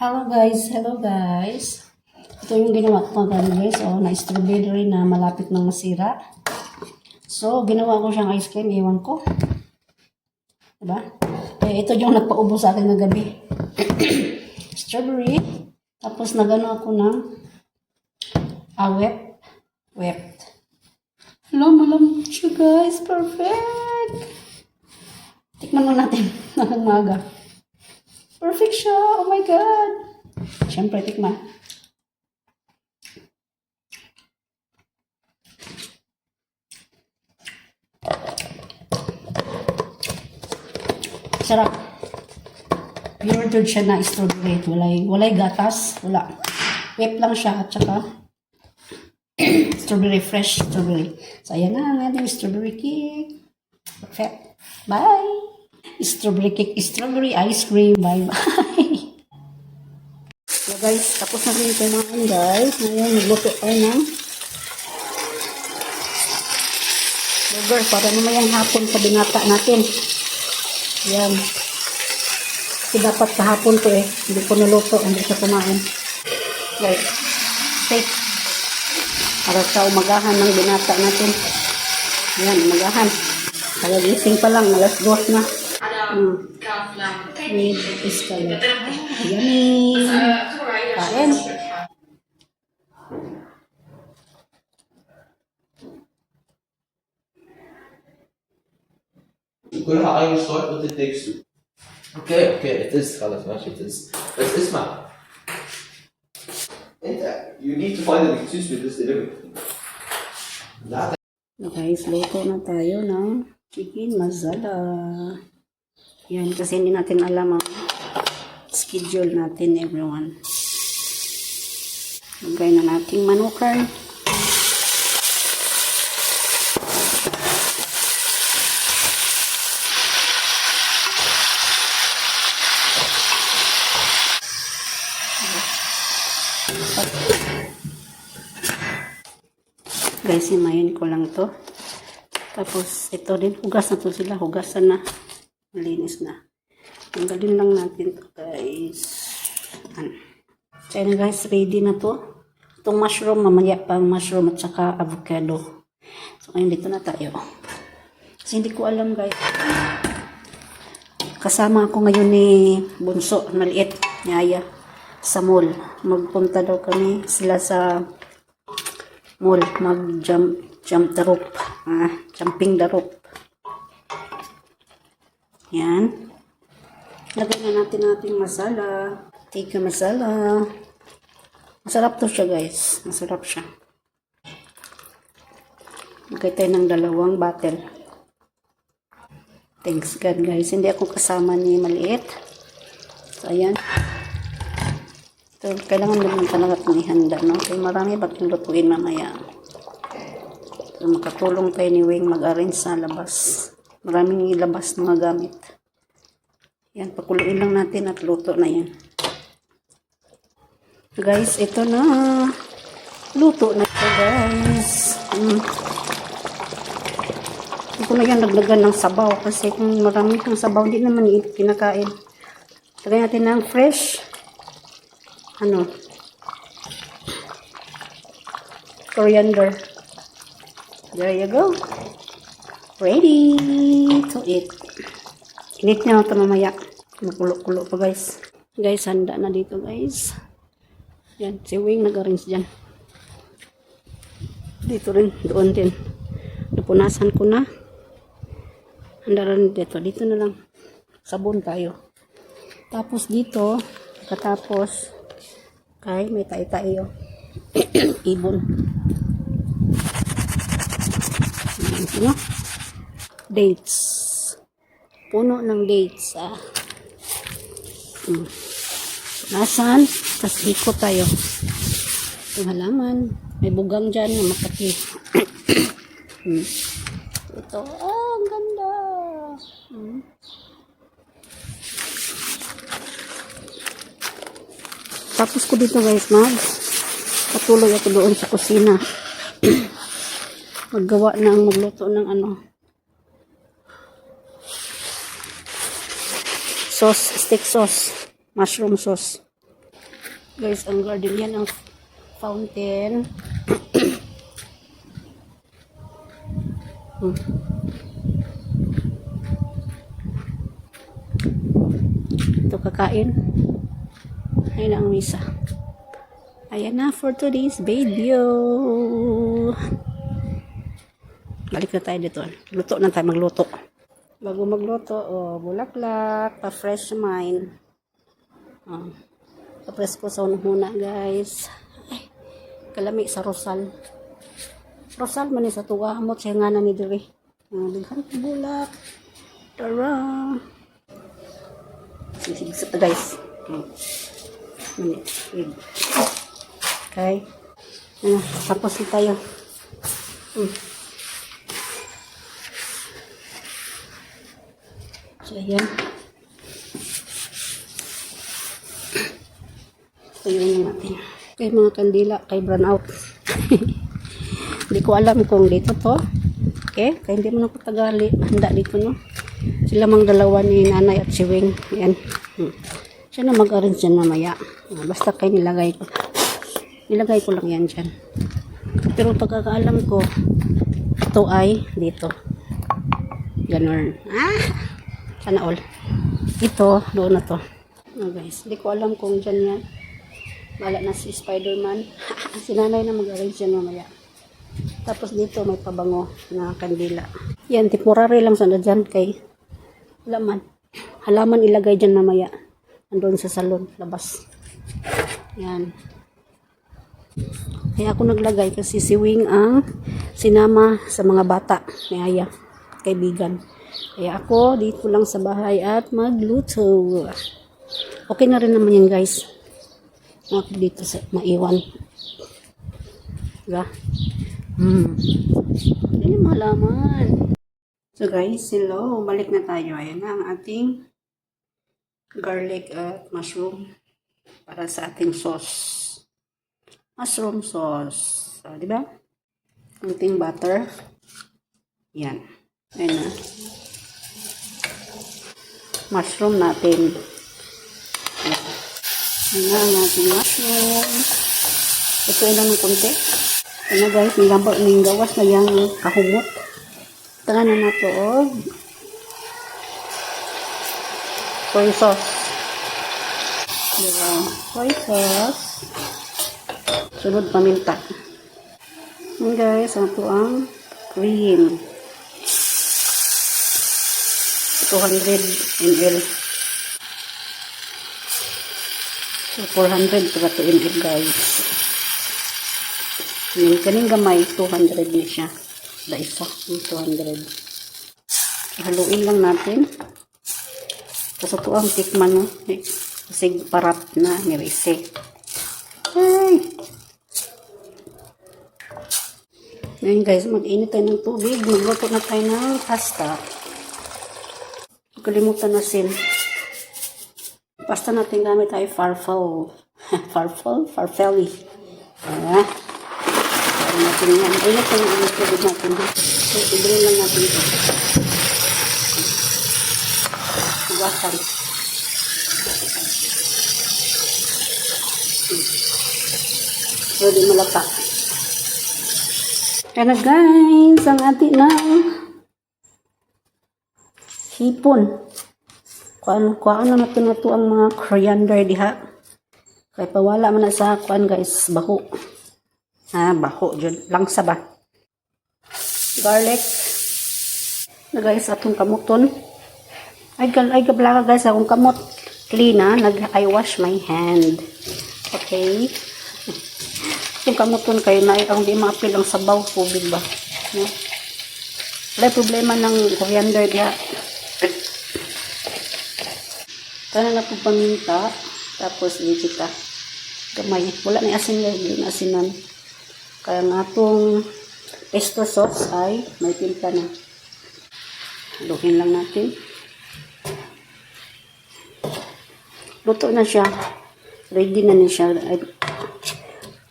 Hello guys. Ito yung ginawa ko kagabi guys. Oh, na strawberry na malapit nang masira. So, ginawa ko siyang ice cream. Iwan ko. Diba? Eh, ito yung nagpaubo sa akin ng gabi. Strawberry. Tapos nagano ako ng whipped. Malambot siya guys. Perfect. Tikman mo natin. Ng maga. Perfect siya. Oh my God. Siyempre, tikman. Sarap. Pure jud siya na strawberry. Walay gatas. Wala. Whip lang siya at saka strawberry, fresh strawberry. So, ayan na ang ating strawberry cake. Perfect. Bye! Strawberry cake, strawberry ice cream. Bye-bye! So guys, tapos na rin ito naman guys. Ngayon, nagluto tayo ng burger para namayang hapon sa binata natin. Yan. Kasi dapat kahapon to eh. Hindi ko naluto, hindi siya kumain. Guys, steak. Para sa umagahan ng binata natin. Yan, umagahan. Kaya gising pa lang, alas 2 na. With this color. Yummy! Kain! كلها ايرش صوت but it takes two. اوكي it is خلاص ماشي it is بس اسمع انت you need to find an excuse with this delivery. لا Guys, luto na tayo ng chicken masala. Yan, kasi hindi natin alam ang schedule natin, everyone. Lagay na nating manukan. Guys, himayin ko lang to. Tapos, ito din. Hugas na to sila. Hugasan na. Malinis na. Tanggalin lang natin to guys. So, yun guys. Ready na to. Itong mushroom. Mamaya pang mushroom at saka avocado. So, ngayon dito na tayo. Kasi hindi ko alam guys. Kasama ako ngayon ni Bunso. Maliit. Yaya. Sa mall. Magpunta daw kami sila sa mall. Jump the rope. Jumping the rope. Yan. Lagyan na natin ating masala. Tikka masala. Masarap to siya guys. Masarap siya. Lagay tayo ng 2 bottle. Thanks God guys. Hindi ako kasama ni maliit. So ayan. So, kailangan naman talaga itong ihanda. No? Kaya marami ba't lutuin mamaya. So, makatulong tayo ni Wing mag-arrange sa labas. Maraming ilabas na mga gamit. Yan, pakuluin lang natin at luto na yan. Guys, ito na. Luto na ito, guys. Hindi ko na yan naglagan ng sabaw. Kasi kung marami kang sabaw, hindi naman kinakain. Lagyan natin ng fresh. Coriander. There you go. Ready to eat. Init nyo ito mamaya. Makulo-kulo pa guys. Guys, handa na dito guys. Yan, si Wing nag-arrange dyan. Dito rin, doon din. Napunasan ko na. Handa rin dito. Dito na lang. Sabon tayo. Tapos dito, katapos, kay may tayo. Ibon. Ano? Dates. Puno ng dates. Nasan? Tapos hiko tayo. Itong halaman. May bugang dyan na makati. Ito. Ang ganda. Tapos ko dito guys, patuloy ako doon sa kusina. Maggawa ng magluto ng sauce, steak sauce, mushroom sauce. Guys, ang garden yan, ang fountain. Ito kakain. Ayun ang misa. Ayan na for today's video. Balik na tayo dito. Luto na tayo, magluto. Bago magluto, bulaklak, pa-fresh mind. Pa-press ko sa unang-una, guys. Ay, kalami sa Rosal. Rosal man sa tuwa. Amot siya nga na ni Diri. Daghan ko bulak. Tara. Sige sa guys. Okay. Tapos na tayo. So, ayan. Ito yun natin. Okay, mga kandila, kay brown out. Hindi ko alam kung dito to. Okay, kaya hindi mo na ko tagali. Handa dito, no? Sila mang dalawa ni nanay at si Wing. Ayan. Siya na mag-arrange dyan mamaya. Basta kayo nilagay ko. Nilagay ko lang yan dyan. Pero pagkakaalam ko, ito ay dito. Ganon. Sana all. Ito, doon na to. Guys, hindi ko alam kung dyan yan. Wala na si Spider-Man. Si nanay na mag-arrange dyan mamaya. Tapos dito may pabango na kandila. Yan, temporary lang sana dyan kay halaman ilagay dyan mamaya. Andun sa salon, labas. Yan. Kaya ako naglagay kasi si Wing ang sinama sa mga bata ni Aya, kaibigan. Kaya ako dito lang sa bahay at magluto. Okay na rin naman yan, guys. Ako dito sa maiwan. Diba? Hindi malaman. So guys, hello. Balik na tayo. Ayan na ang ating garlic at mushroom para sa ating sauce. Mushroom sauce. So, diba? Kunting butter. Yan. Ayan na. Mushroom natin. Ayan na ang ating mushroom. Ito lang ng kunti. Ayan na guys, may gawas na yung kahumot. Tara na na ito, soy sauce. Diba? Soy sauce. Sunod paminta. Ayan guys, ito ang cream. 200 ml. So, 400 para 2 ml guys. Yung kaning gamay, 200 na siya. Da isa, 200. Haluin lang natin. Tapos ito ang tikman, no? Kasi parat na, nirise. Ay! Ngayon guys, mag-init tayo ng tubig. Magluto na tayo ng pasta. Kalimutan na sin. Pasta natin gamit tayo farfel. Farfelli. Ayan. Para natin yan. Init na yung tubig natin. So, i-drain lang natin ito. Hugasan. Pwede malata. Kaya na guys, ang ating na hipon. Kuhaan na natin na ito ang mga coriander diha. Kaya pawala man na sa kuhaan guys, baho. Baho dyan. Langsa ba? Garlic. Na guys, atong kamuton. Ay gablaka guys, akong kamot. Clean I wash my hand. Okay. Atong kamuton kayo na ang di maapil ang sabaw, tubig ba? No? Wala problema ng coriander diha. Kana na po paminta, tapos legita. Gamay. Wala na asin na asinan. Kaya nga itong pesto sauce ay may pinta na. Haluin lang natin. Luto na siya. Ready na niya siya.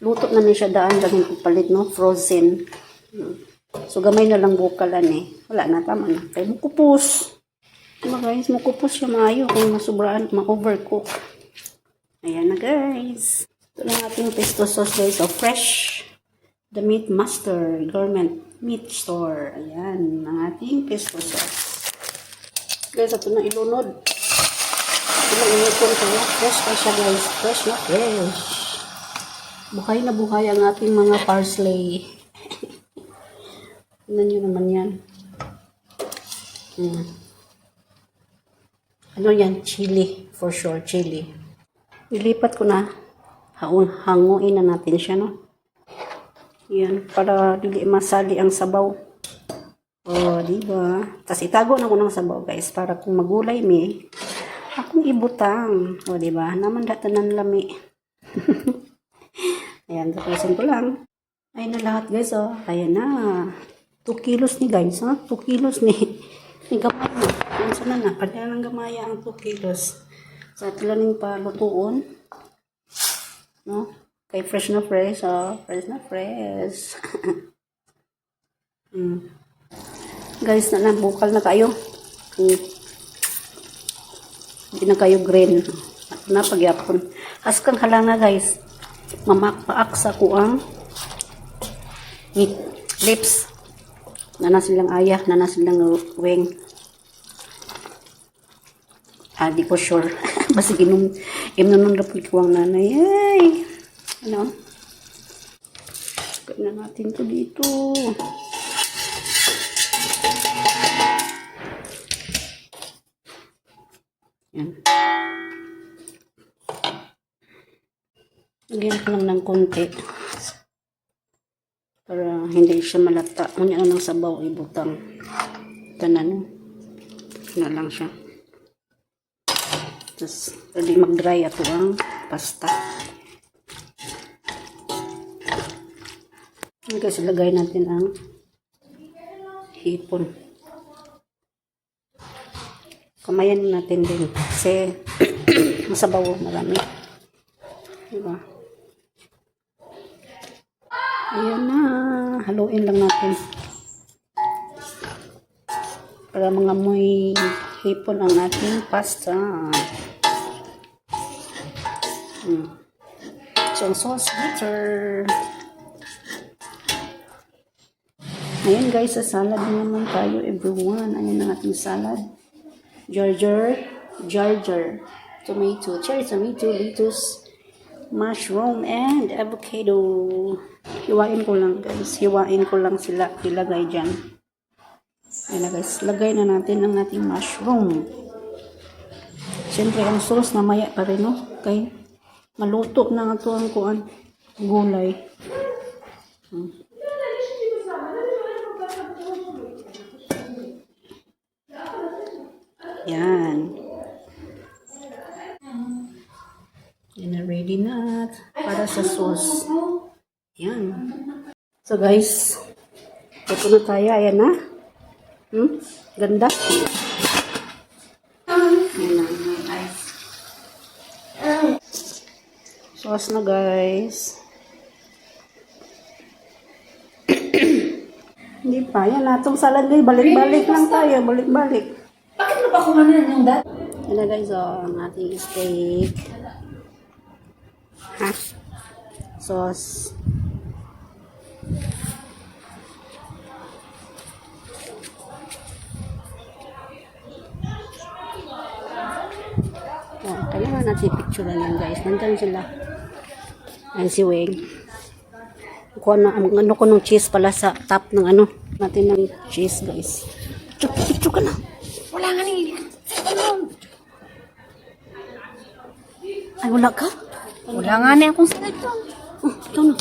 Luto na niya siya daan lang yung palit, no? Frozen. So gamay na lang bukalan eh. Wala na, tama na. Kaya mukupos. Diba guys, mukupos siya maayo kung masubraan, ma-overcook. Ayan na guys. Ito lang ating pesto sauce guys. So, fresh. The Meat Master Gourmet Meat Store. Ayan, ang ating pesto sauce. Guys, ito na ilunod. Ito na inipon ko. Fresh pa siya guys. Fresh na fresh. Buhay na buhay ang ating mga parsley. Tignan nyo naman yan. Ano yan? Chili. For sure, chili. Nilipat ko na. Hanguin na natin siya, no? Yan, para dili masali ang sabaw. Oh, diba? Tapos itago na ko ng sabaw, guys. Para kung magulay mi, akong ibutang. O, diba? Naman datanan lami. Ayan, tapusin ko lang. Ayan na lahat, guys, oh. Ayan na. 2 kilos ni, guys, ha? 2 kilos ni. Ni gamay na. Ayan, sana na. Padala ng gamaya ang 2 kilos. Sa tilaning pa lutuon. No? Kay fresh na fresh, oh. Fresh na fresh. Guys, bukal na kayo. Hindi na kayo green. At na pagyapon. Askang halanga, guys. Mamakpaak sa kuang lips. Nana silang ayah, nana silang weng. Di ko sure. Basta ginunon na po kuang nanay. Ay! Ano? Gawin na natin to dito. Yan. Lagyan ko lang ng konti. Para hindi siya malata. Kunya na ng sabaw, ibutang. Tanan. Na lang siya. Tapos, pwede mag-dry ato ang pasta. Kasi lagay natin ang hipon. Kamayan natin din. Kasi, masabaw, marami. Diba? Ayan na. Haluin lang natin. Para mga amoy hipon ang ating pasta. So, sauce butter. Ayan guys, sa salad na naman tayo everyone. Ayan ang ating salad. Jar, tomato, cherry tomato, lettuce, mushroom, and avocado. Hiwain ko lang guys. Hiwain ko lang sila. Ilagay dyan. Ayan na guys. Lagay na natin ang ating mushroom. Siyempre, ang sauce na maya pa rin, no? Okay? Maluto na nga ito ang kuan. Gulay. Yan. Yan na, ready na para sa sauce. Yan. So guys, ito na tayo. Ayan na. Ganda. Ayan na, guys. Sauce na guys. Hindi pa. Yan na. Itong salad guys. Balik-balik lang tayo. Balik-balik. Bakit mo pa kuhanan yung dati? Yan na guys, ang ating steak. Ha? Sauce. Kailangan natin picture yan guys. Nandun sila. Ayan si Weng. Ano ko nung cheese pala sa top ng ano. Natin ng cheese guys. Picture ka na. Wala nga ni. Ay, wala ka? Wala nga ni akong salad doon. Oh, ito na.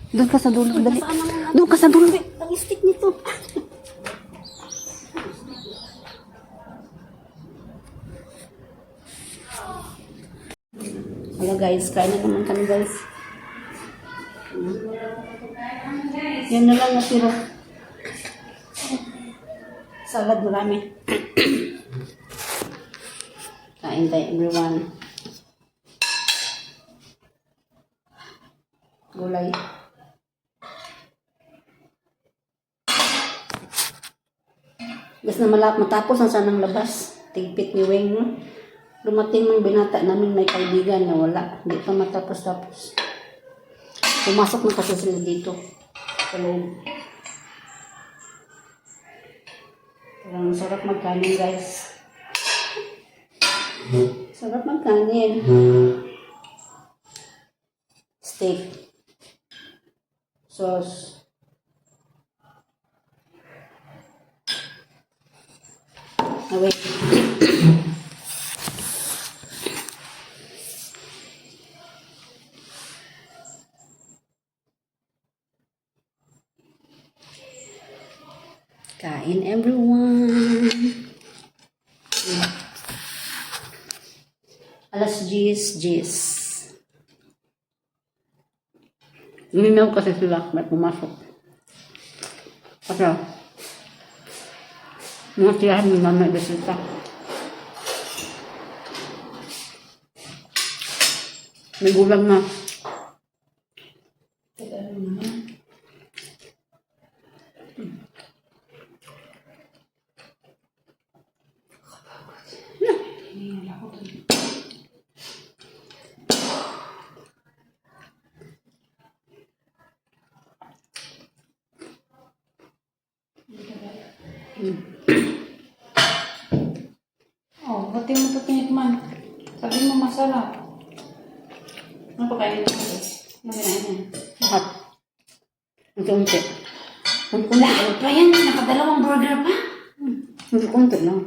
Doon ka sa dulo, dali. Doon ka sa dulo. Ang stick nito. Hello guys, kain na naman kami guys. Yan na lang natira. Salad marami. Kain tayo everyone. Gulay. Gas na matapos ang sanang labas. Tigpit ni Weng. No? Dumating ng binata namin may kaibigan na wala. Hindi pa matapos-tapos. Pumasok na kasi sila dito. Sa loob. Parang sarap magkanin guys. Sarap magkanin. Steak. Sauce. Wait. Kain everyone. Alas 10. Umimaw kasi sila. Ba't pumasok? Kasi mga tiyahan ni mama bisita. May gulang na. Oh, ba't mo ito tinikman? Sabi mo masarap. Ano pa kainin natin? Ano kinain yan? Lahat. Unti-unti. Unti-unti. Lahat pa yan. Nakadalawang burger pa. Unti-unti lang.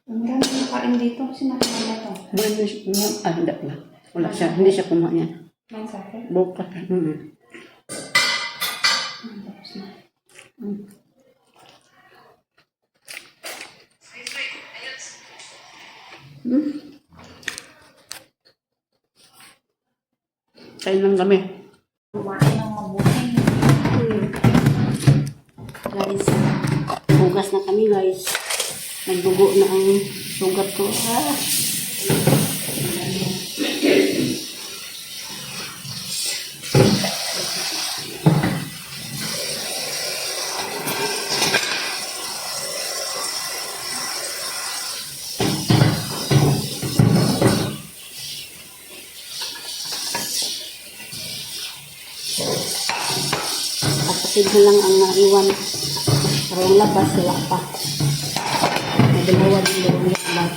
Marami na kain dito. Sinakita na ito. Hindi siya, hindi pala. Wala siya. Hindi siya kumain yan. May sakit. Bukas. Tapos na. Kain lang kami. Kumain ng mabuti. Guys, hugas na kami guys. Nagdugo na ang sugat ko. Kapatid na lang ang naiwan. Pero ang labas, wala pa. May dalawa din yung labas.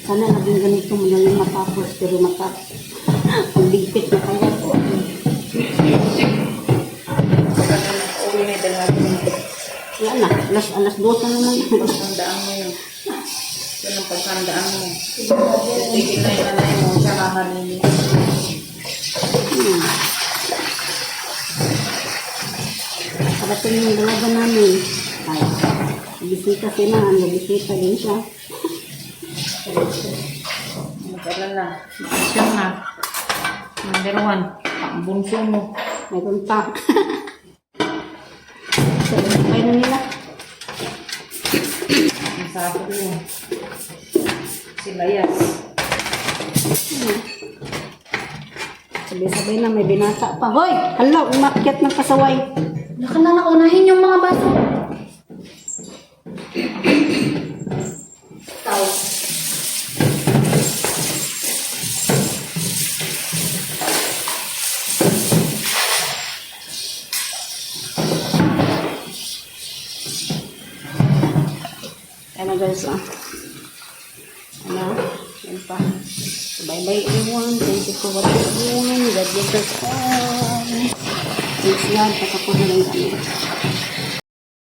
Sana naging ganito mo na yung matapos. Pero pagligpit na kaya po. Uwi na dalawa. Yan na. Alas 2 na naman. Pagkandaan mo yun. Yan ang pagkandaan mo. Tigil na yung anay mo. Siya kakalinis. Parating yung dalaga namin. Ay, bisita sila. Nabisita din siya. Mag-alala. Siya na. Number 1. Ang bunso mo. Mayroon pa. Sabay na nila. Ang sabi mo. Si Layas. Sabay-sabay na may binata pa. Hoy! Hala! Umakyat ng pasaway. Baka na naunahin yung mga baso. Tao. Ano guys, ano? Yan pa. Bye-bye everyone. Thank you for watching everyone. God bless us all. Thanks God. Patapos na lang kami.